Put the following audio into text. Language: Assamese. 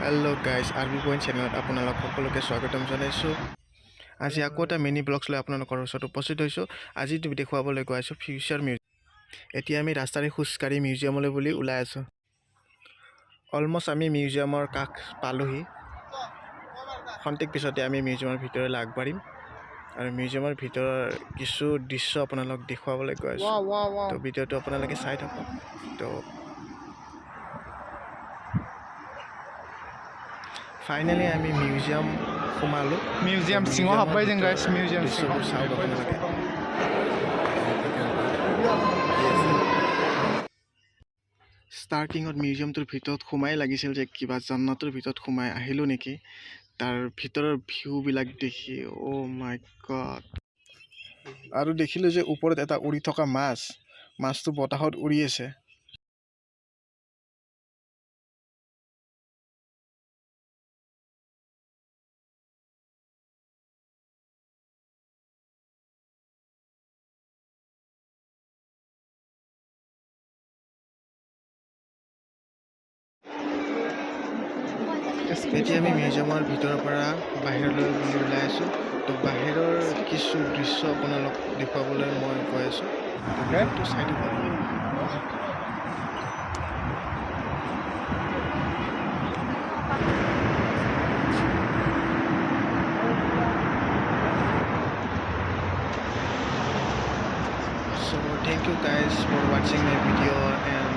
হেল্ল' গাইজ আৰবি পইণ্ট চেনেলত আপোনালোক সকলোকে স্বাগতম জনাইছোঁ। আজি আকৌ এটা মিনি ব্লগছ লৈ আপোনালোকৰ ওচৰত উপস্থিত হৈছোঁ। আজি দেখুৱাবলৈ গৈ আছোঁ ফিউচাৰ মিউজিয়াম। এতিয়া আমি ৰাস্তাৰে খোজকাঢ়ি মিউজিয়ামলৈ বুলি ওলাই আছোঁ। অলমষ্ট আমি মিউজিয়ামৰ কাষ পালোহি। খন্তেক পিছতে আমি মিউজিয়ামৰ ভিতৰলৈ আগবাঢ়িম আৰু মিউজিয়ামৰ ভিতৰৰ কিছু দৃশ্য আপোনালোক দেখুৱাবলৈ গৈ আছোঁ। তো ভিডিঅ'টো আপোনালোকে চাই থাকক। তো ফাইনেলি আমি মিউজিয়াম সোমালোঁ। মিউজিয়াম सिङाव हाबबाय जों गाइस मिउजियाम দৃশ্যবোৰ চাওক আপোনালোকে। ষ্টাৰ্টিঙত মিউজিয়ামটোৰ ভিতৰত সোমাই লাগিছিল যে কিবা জান্নাতৰ ভিতৰত সোমাই আহিলোঁ নেকি। তাৰ ভিতৰৰ ভিউবিলাক দেখি অ' মাই গড। আৰু দেখিলোঁ যে ওপৰত এটা উৰি থকা মাছটো বতাহত উৰি আছে। এতিয়া আমি মিউজিয়ামৰ ভিতৰৰ পৰা বাহিৰলৈ বুলি ওলাই আছোঁ। তো বাহিৰৰ কিছু দৃশ্য আপোনালোক দেখুৱাবলৈ মই কৈ আছোঁ। তো ভিডিঅ'টো চাই থাকক। So thank you guys for watching my video and